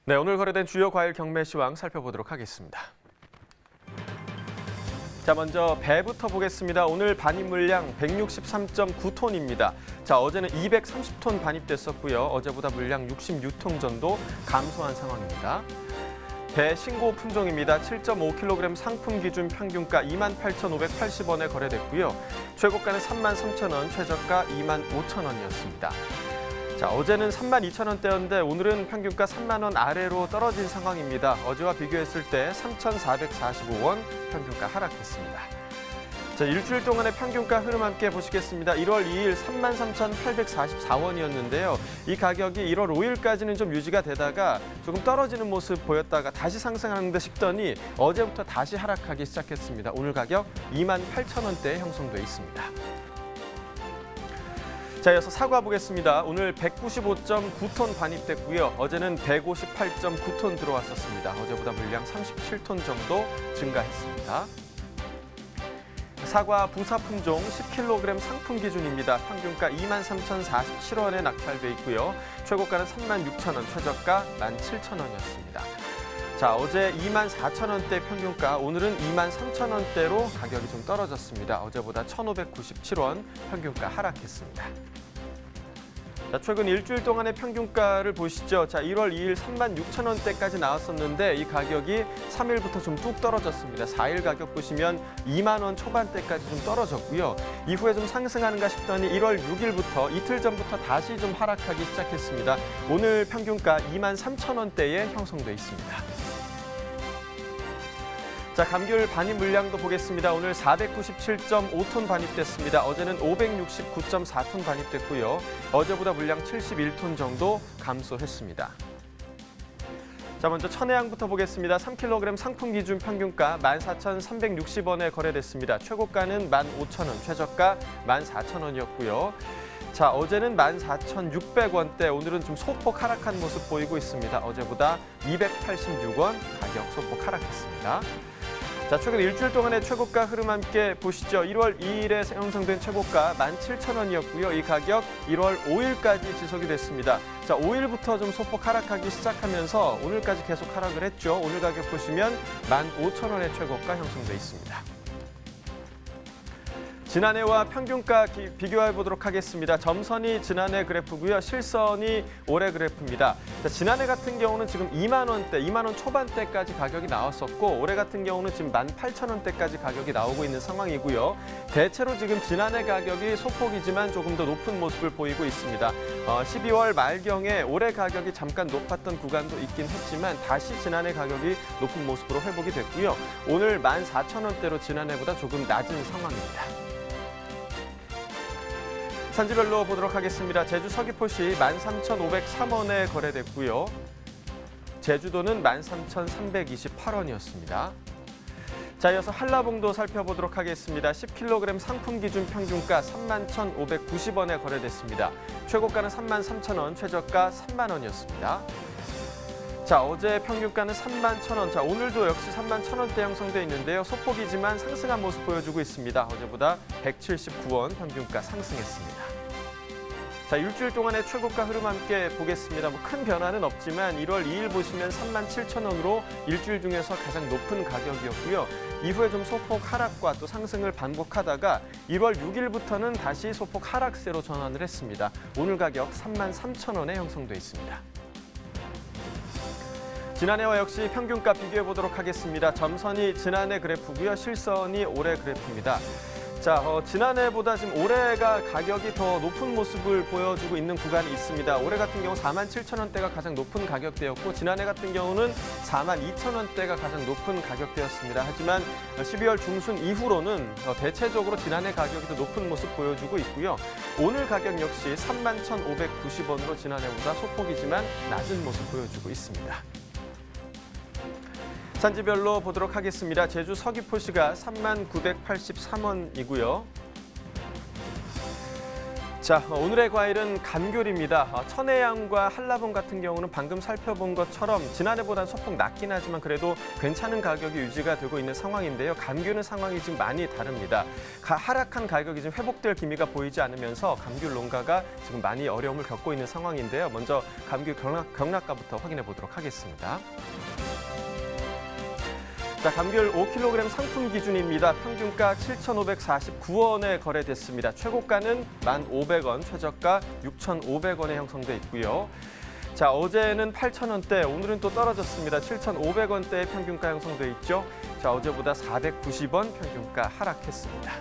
네, 오늘 거래된 주요 과일 경매 시황 살펴보도록 하겠습니다. 자, 먼저 배부터 보겠습니다. 오늘 반입 물량 163.9톤입니다. 자, 어제는 230톤 반입됐었고요. 어제보다 물량 66톤 정도 감소한 상황입니다. 배 신고 품종입니다. 7.5kg 상품 기준 평균가 28,580원에 거래됐고요. 최고가는 33,000원, 최저가 25,000원이었습니다. 자, 어제는 32,000원대였는데 오늘은 평균가 3만 원 아래로 떨어진 상황입니다. 어제와 비교했을 때 3,445원 평균가 하락했습니다. 자, 일주일 동안의 평균가 흐름 함께 보시겠습니다. 1월 2일 33,844원이었는데요. 이 가격이 1월 5일까지는 좀 유지가 되다가 조금 떨어지는 모습 보였다가 다시 상승하는 듯 싶더니 어제부터 다시 하락하기 시작했습니다. 오늘 가격 28,000원대에 형성돼 있습니다. 자, 이어서 사과 보겠습니다. 오늘 195.9톤 반입됐고요. 어제는 158.9톤 들어왔었습니다. 어제보다 물량 37톤 정도 증가했습니다. 사과 부사 품종 10kg 상품 기준입니다. 평균가 23,047원에 낙찰돼 있고요. 최고가는 36,000원, 최저가 17,000원이었습니다. 자, 어제 24,000원대 평균가, 오늘은 23,000원대로 가격이 좀 떨어졌습니다. 어제보다 1,597원 평균가 하락했습니다. 자, 최근 일주일 동안의 평균가를 보시죠. 자, 1월 2일 36,000원대까지 나왔었는데 이 가격이 3일부터 좀 뚝 떨어졌습니다. 4일 가격 보시면 2만 원 초반대까지 좀 떨어졌고요. 이후에 좀 상승하는가 싶더니 1월 6일부터 이틀 전부터 다시 좀 하락하기 시작했습니다. 오늘 평균가 23,000원대에 형성돼 있습니다. 자, 감귤 반입 물량도 보겠습니다. 오늘 497.5톤 반입됐습니다. 어제는 569.4톤 반입됐고요. 어제보다 물량 71톤 정도 감소했습니다. 자, 먼저 천혜향부터 보겠습니다. 3kg 상품 기준 평균가 14,360원에 거래됐습니다. 최고가는 15,000원, 최저가 14,000원이었고요. 자, 어제는 14,600원대, 오늘은 좀 소폭 하락한 모습 보이고 있습니다. 어제보다 286원 가격 소폭 하락했습니다. 자, 최근 일주일 동안의 최고가 흐름 함께 보시죠. 1월 2일에 형성된 최고가 17,000원이었고요. 이 가격 1월 5일까지 지속이 됐습니다. 자, 5일부터 좀 소폭 하락하기 시작하면서 오늘까지 계속 하락을 했죠. 오늘 가격 보시면 15,000원의 최고가 형성돼 있습니다. 지난해와 평균가 비교해 보도록 하겠습니다. 점선이 지난해 그래프고요. 실선이 올해 그래프입니다. 자, 지난해 같은 경우는 지금 2만 원대, 2만 원 초반대까지 가격이 나왔었고 올해 같은 경우는 지금 18,000원대까지 가격이 나오고 있는 상황이고요. 대체로 지금 지난해 가격이 소폭이지만 조금 더 높은 모습을 보이고 있습니다. 12월 말경에 올해 가격이 잠깐 높았던 구간도 있긴 했지만 다시 지난해 가격이 높은 모습으로 회복이 됐고요. 오늘 14,000원대로 지난해보다 조금 낮은 상황입니다. 산지별로 보도록 하겠습니다. 제주 서귀포시 13,503원에 거래됐고요. 제주도는 13,328원이었습니다. 자, 이어서 한라봉도 살펴보도록 하겠습니다. 10kg 상품 기준 평균가 31,590원에 거래됐습니다. 최고가는 33,000원, 최저가 3만 원이었습니다. 자, 어제 평균가는 31,000원. 자, 오늘도 역시 31,000원대 형성돼 있는데요. 소폭이지만 상승한 모습 보여주고 있습니다. 어제보다 179원 평균가 상승했습니다. 자, 일주일 동안의 최고가 흐름 함께 보겠습니다. 큰 변화는 없지만 1월 2일 보시면 37,000원으로 일주일 중에서 가장 높은 가격이었고요. 이후에 좀 소폭 하락과 또 상승을 반복하다가 1월 6일부터는 다시 소폭 하락세로 전환을 했습니다. 오늘 가격 33,000원에 형성돼 있습니다. 지난해와 역시 평균가 비교해 보도록 하겠습니다. 점선이 지난해 그래프고요. 실선이 올해 그래프입니다. 자, 지난해보다 지금 올해가 가격이 더 높은 모습을 보여주고 있는 구간이 있습니다. 올해 같은 경우 47,000원대가 가장 높은 가격대였고 지난해 같은 경우는 42,000원대가 가장 높은 가격대였습니다. 하지만 12월 중순 이후로는 대체적으로 지난해 가격이 더 높은 모습 보여주고 있고요. 오늘 가격 역시 31,590원으로 지난해보다 소폭이지만 낮은 모습 보여주고 있습니다. 산지별로 보도록 하겠습니다. 제주 서귀포시가 39,983원이고요. 자, 오늘의 과일은 감귤입니다. 천혜향과 한라봉 같은 경우는 방금 살펴본 것처럼 지난해보다는 소폭 낮긴 하지만 그래도 괜찮은 가격이 유지가 되고 있는 상황인데요. 감귤은 상황이 지금 많이 다릅니다. 하락한 가격이 지금 회복될 기미가 보이지 않으면서 감귤 농가가 지금 많이 어려움을 겪고 있는 상황인데요. 먼저 감귤 경락가부터 확인해 보도록 하겠습니다. 자, 감귤 5kg 상품 기준입니다. 평균가 7,549원에 거래됐습니다. 최고가는 1,500원, 최저가 6,500원에 형성돼 있고요. 자, 어제는 8,000원대, 오늘은 또 떨어졌습니다. 7,500원대의 평균가 형성돼 있죠. 자, 어제보다 490원 평균가 하락했습니다.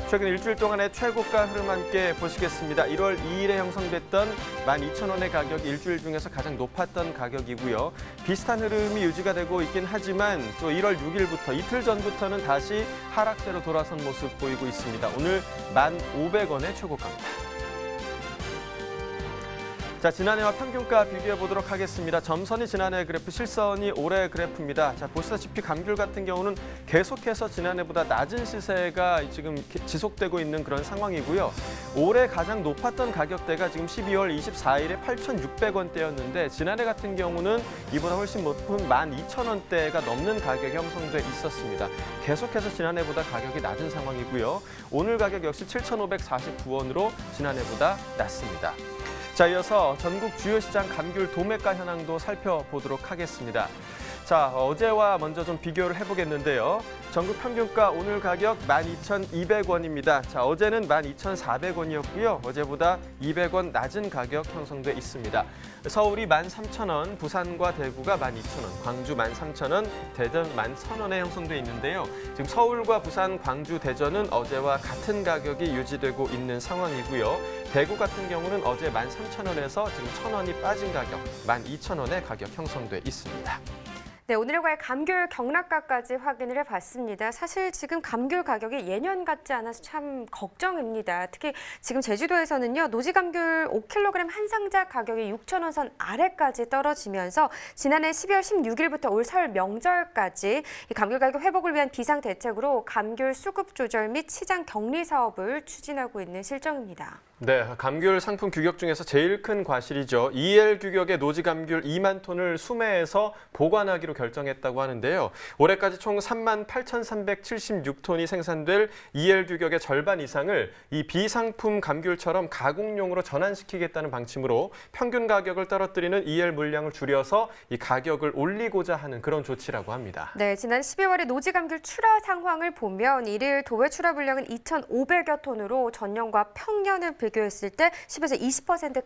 최근 일주일 동안의 최고가 흐름 함께 보시겠습니다. 1월 2일에 형성됐던 12,000원의 가격이 일주일 중에서 가장 높았던 가격이고요. 비슷한 흐름이 유지가 되고 있긴 하지만 또 1월 6일부터 이틀 전부터는 다시 하락세로 돌아선 모습 보이고 있습니다. 오늘 1,500원의 최고가입니다. 자, 지난해와 평균가 비교해 보도록 하겠습니다. 점선이 지난해 그래프, 실선이 올해 그래프입니다. 자, 보시다시피 감귤 같은 경우는 계속해서 지난해보다 낮은 시세가 지금 지속되고 있는 그런 상황이고요. 올해 가장 높았던 가격대가 지금 12월 24일에 8,600원대였는데 지난해 같은 경우는 이보다 훨씬 높은 12,000원대가 넘는 가격이 형성돼 있었습니다. 계속해서 지난해보다 가격이 낮은 상황이고요. 오늘 가격 역시 7,549원으로 지난해보다 낮습니다. 자, 이어서 전국 주요 시장 감귤 도매가 현황도 살펴보도록 하겠습니다. 자, 어제와 먼저 좀 비교를 해보겠는데요. 전국 평균가 오늘 가격 12,200원입니다. 자, 어제는 12,400원이었고요. 어제보다 200원 낮은 가격 형성돼 있습니다. 서울이 13,000원, 부산과 대구가 12,000원, 광주 13,000원, 대전 11,000원에 형성돼 있는데요. 지금 서울과 부산, 광주, 대전은 어제와 같은 가격이 유지되고 있는 상황이고요. 대구 같은 경우는 어제 13,000원에서 지금 1,000원이 빠진 가격, 12,000원의 가격 형성돼 있습니다. 네, 오늘의 과일 감귤 경락가까지 확인을 해봤습니다. 사실 지금 감귤 가격이 예년 같지 않아서 참 걱정입니다. 특히 지금 제주도에서는요, 노지감귤 5kg 한 상자 가격이 6,000원 선 아래까지 떨어지면서 지난해 12월 16일부터 올 설 명절까지 이 감귤 가격 회복을 위한 비상 대책으로 감귤 수급 조절 및 시장 격리 사업을 추진하고 있는 실정입니다. 네, 감귤 상품 규격 중에서 제일 큰 과실이죠. EL 규격의 노지감귤 2만 톤을 수매해서 보관하기로 결정했다고 하는데요. 올해까지 총 38,376톤이 생산될 EL 규격의 절반 이상을 이 비상품 감귤처럼 가공용으로 전환시키겠다는 방침으로 평균 가격을 떨어뜨리는 EL 물량을 줄여서 이 가격을 올리고자 하는 그런 조치라고 합니다. 네, 지난 12월에 노지감귤 출하 상황을 보면 일일 도외 출하 물량은 2,500여 톤으로 전년과 평년을 비교했을 때 10에서 20%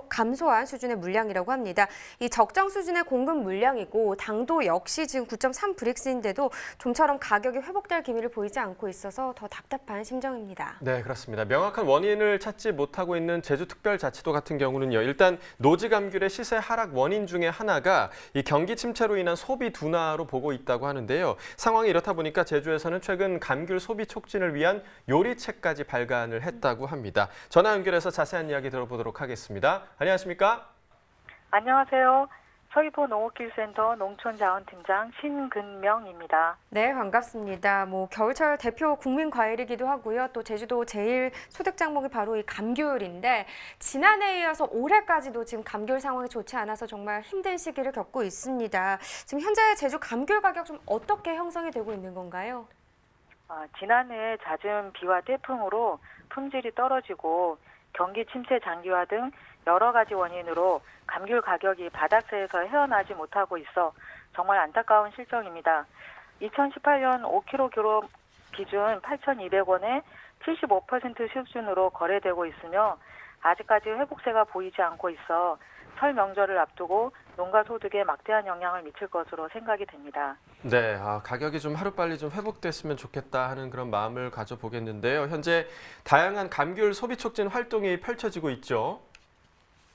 감소한 수준의 물량이라고 합니다. 이 적정 수준의 공급 물량이고 당도 역시 지금 9.3 브릭스인데도 좀처럼 가격이 회복될 기미를 보이지 않고 있어서 더 답답한 심정입니다. 네, 그렇습니다. 명확한 원인을 찾지 못하고 있는 제주특별자치도 같은 경우는요. 일단 노지감귤의 시세 하락 원인 중에 하나가 이 경기 침체로 인한 소비 둔화로 보고 있다고 하는데요. 상황이 이렇다 보니까 제주에서는 최근 감귤 소비 촉진을 위한 요리책까지 발간을 했다고 합니다. 전화 연결해서 자세한 이야기 들어보도록 하겠습니다. 안녕하십니까? 안녕하세요. 서귀포 농업기술센터 농촌자원팀장 신근명입니다. 네, 반갑습니다. 겨울철 대표 국민 과일이기도 하고요. 또 제주도 제일 소득 작목이 바로 이 감귤인데 지난해에 이어서 올해까지도 지금 감귤 상황이 좋지 않아서 정말 힘든 시기를 겪고 있습니다. 지금 현재 제주 감귤 가격 좀 어떻게 형성이 되고 있는 건가요? 지난해 잦은 비와 태풍으로 품질이 떨어지고 경기 침체 장기화 등 여러 가지 원인으로 감귤 가격이 바닥세에서 헤어나지 못하고 있어 정말 안타까운 실정입니다. 2018년 5kg 기준 8,200원에 75% 수준으로 거래되고 있으며 아직까지 회복세가 보이지 않고 있어 설 명절을 앞두고 농가 소득에 막대한 영향을 미칠 것으로 생각이 됩니다. 네, 가격이 좀 하루빨리 좀 회복됐으면 좋겠다 하는 그런 마음을 가져보겠는데요. 현재 다양한 감귤 소비 촉진 활동이 펼쳐지고 있죠.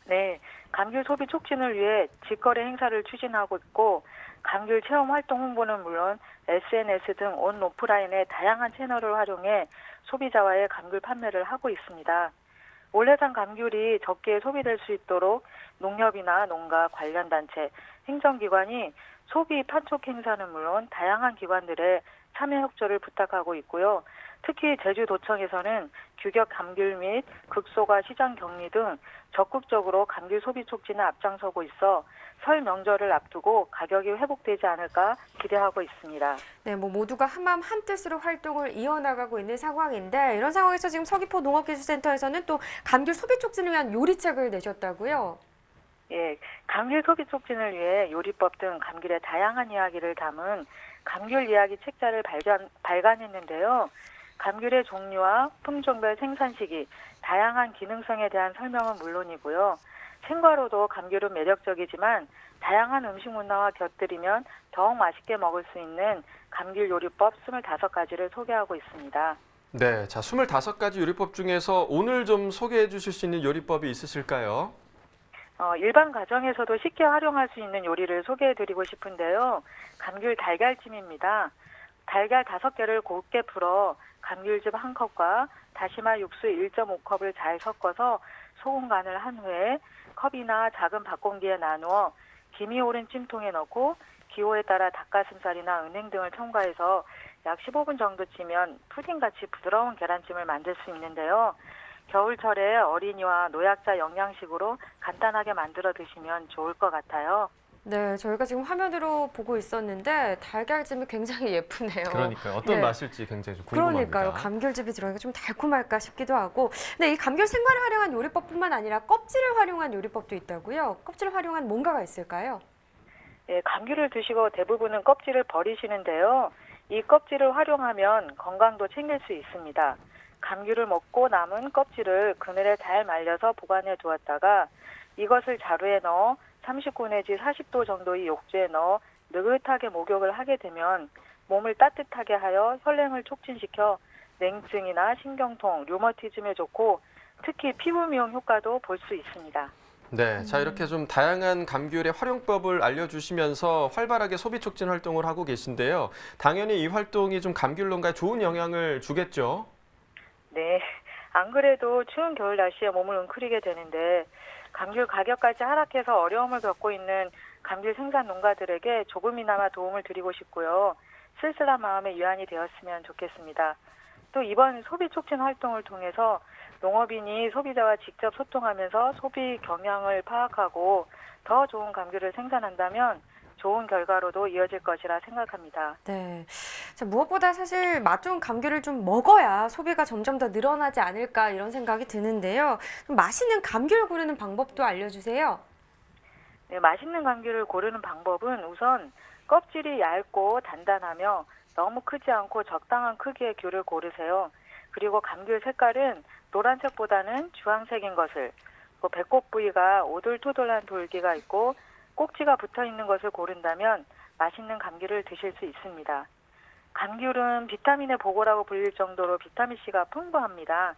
네, 감귤 소비 촉진을 위해 직거래 행사를 추진하고 있고 감귤 체험 활동 홍보는 물론 SNS 등 온 오프라인의 다양한 채널을 활용해 소비자와의 감귤 판매를 하고 있습니다. 올해산 감귤이 적게 소비될 수 있도록 농협이나 농가 관련 단체, 행정기관이 소비 판촉 행사는 물론 다양한 기관들의 참여 협조를 부탁하고 있고요. 특히 제주도청에서는 규격 감귤 및 극소가 시장 격리 등 적극적으로 감귤 소비 촉진에 앞장서고 있어 설 명절을 앞두고 가격이 회복되지 않을까 기대하고 있습니다. 네, 모두가 한마음 한뜻으로 활동을 이어나가고 있는 상황인데 이런 상황에서 지금 서귀포 농업기술센터에서는 또 감귤 소비 촉진을 위한 요리책을 내셨다고요? 예, 감귤 소비 촉진을 위해 요리법 등 감귤의 다양한 이야기를 담은 감귤 이야기 책자를 발간했는데요. 감귤의 종류와 품종별 생산 시기, 다양한 기능성에 대한 설명은 물론이고요. 생과로도 감귤은 매력적이지만 다양한 음식 문화와 곁들이면 더욱 맛있게 먹을 수 있는 감귤 요리법 25가지를 소개하고 있습니다. 네, 자 25가지 요리법 중에서 오늘 좀 소개해 주실 수 있는 요리법이 있으실까요? 일반 가정에서도 쉽게 활용할 수 있는 요리를 소개해드리고 싶은데요. 감귤 달걀찜입니다. 달걀 5개를 곱게 풀어 감귤즙 1컵과 다시마 육수 1.5컵을 잘 섞어서 소금 간을 한 후에 컵이나 작은 밥공기에 나누어 김이 오른 찜통에 넣고 기호에 따라 닭가슴살이나 은행 등을 첨가해서 약 15분 정도 찌면 푸딩같이 부드러운 계란찜을 만들 수 있는데요. 겨울철에 어린이와 노약자 영양식으로 간단하게 만들어 드시면 좋을 것 같아요. 네, 저희가 지금 화면으로 보고 있었는데 달걀찜이 굉장히 예쁘네요. 그러니까요. 어떤 네. 맛일지 굉장히 좀 궁금합니다. 그러니까요. 감귤즙이 들어가니까 좀 달콤할까 싶기도 하고. 네, 이 감귤 생과를 활용한 요리법뿐만 아니라 껍질을 활용한 요리법도 있다고요. 껍질을 활용한 뭔가가 있을까요? 예, 감귤을 드시고 대부분은 껍질을 버리시는데요. 이 껍질을 활용하면 건강도 챙길 수 있습니다. 감귤을 먹고 남은 껍질을 그늘에 잘 말려서 보관해 두었다가 이것을 자루에 넣어 39 내지 40도 정도의 욕조에 넣어 느긋하게 목욕을 하게 되면 몸을 따뜻하게 하여 혈행을 촉진시켜 냉증이나 신경통, 류머티즘에 좋고 특히 피부 미용 효과도 볼 수 있습니다. 네, 자 이렇게 좀 다양한 감귤의 활용법을 알려주시면서 활발하게 소비 촉진 활동을 하고 계신데요. 당연히 이 활동이 좀 감귤 농가에 좋은 영향을 주겠죠? 네, 안 그래도 추운 겨울 날씨에 몸을 웅크리게 되는데 감귤 가격까지 하락해서 어려움을 겪고 있는 감귤 생산 농가들에게 조금이나마 도움을 드리고 싶고요. 쓸쓸한 마음에 유안이 되었으면 좋겠습니다. 또 이번 소비 촉진 활동을 통해서 농업인이 소비자와 직접 소통하면서 소비 경향을 파악하고 더 좋은 감귤을 생산한다면 좋은 결과로도 이어질 것이라 생각합니다. 네. 자, 무엇보다 사실 맛 좋은 감귤을 좀 먹어야 소비가 점점 더 늘어나지 않을까 이런 생각이 드는데요. 좀 맛있는 감귤을 고르는 방법도 알려주세요. 네, 맛있는 감귤을 고르는 방법은 우선 껍질이 얇고 단단하며 너무 크지 않고 적당한 크기의 귤을 고르세요. 그리고 감귤 색깔은 노란색보다는 주황색인 것을, 배꼽 부위가 오돌토돌한 돌기가 있고 꼭지가 붙어있는 것을 고른다면 맛있는 감귤을 드실 수 있습니다. 감귤은 비타민의 보고라고 불릴 정도로 비타민C가 풍부합니다.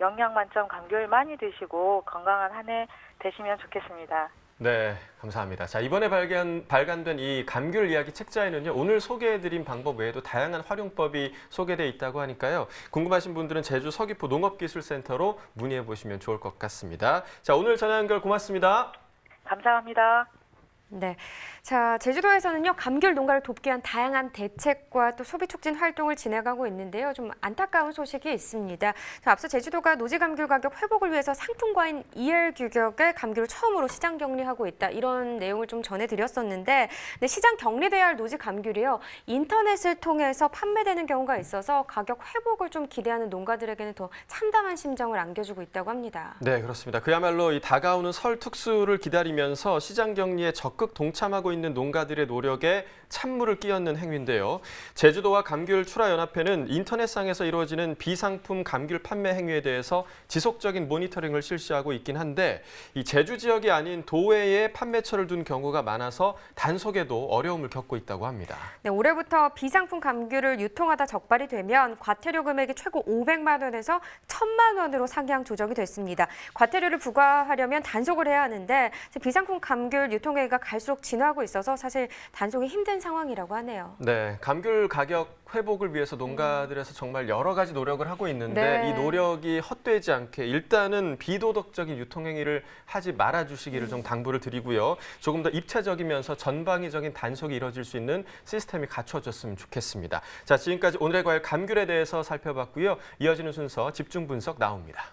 영양 만점 감귤 많이 드시고 건강한 한 해 되시면 좋겠습니다. 네, 감사합니다. 자, 이번에 발간된 이 감귤 이야기 책자에는요, 오늘 소개해드린 방법 외에도 다양한 활용법이 소개되어 있다고 하니까요. 궁금하신 분들은 제주 서귀포 농업기술센터로 문의해 보시면 좋을 것 같습니다. 자, 오늘 전화 연결 고맙습니다. 감사합니다. 네. 자, 제주도에서는요, 감귤 농가를 돕기 위한 다양한 대책과 또 소비 촉진 활동을 진행하고 있는데요. 좀 안타까운 소식이 있습니다. 자, 앞서 제주도가 노지 감귤 가격 회복을 위해서 상품과인 EL 규격의 감귤을 처음으로 시장 격리하고 있다. 이런 내용을 좀 전해드렸었는데, 네, 시장 격리돼야 할 노지 감귤이요. 인터넷을 통해서 판매되는 경우가 있어서 가격 회복을 좀 기대하는 농가들에게는 더 참담한 심정을 안겨주고 있다고 합니다. 네, 그렇습니다. 그야말로 이 다가오는 설 특수를 기다리면서 시장 격리에 적극 동참하고 있는 농가들의 노력에 찬물을 끼얹는 행위인데요. 제주도와 감귤 출하연합회는 인터넷상에서 이루어지는 비상품 감귤 판매 행위에 대해서 지속적인 모니터링을 실시하고 있긴 한데 이 제주 지역이 아닌 도외에 판매처를 둔 경우가 많아서 단속에도 어려움을 겪고 있다고 합니다. 네, 올해부터 비상품 감귤을 유통하다 적발이 되면 과태료 금액이 최고 500만 원에서 1,000만 원으로 상향 조정이 됐습니다. 과태료를 부과하려면 단속을 해야 하는데 비상품 감귤 유통행위가 갈수록 진화하고 있어서 사실 단속이 힘든 상황이라고 하네요. 네, 감귤 가격 회복을 위해서 농가들에서 정말 여러 가지 노력을 하고 있는데 네. 이 노력이 헛되지 않게 일단은 비도덕적인 유통 행위를 하지 말아 주시기를 좀 당부를 드리고요. 조금 더 입체적이면서 전방위적인 단속이 이뤄질 수 있는 시스템이 갖춰졌으면 좋겠습니다. 자, 지금까지 오늘의 과일 감귤에 대해서 살펴봤고요. 이어지는 순서 집중 분석 나옵니다.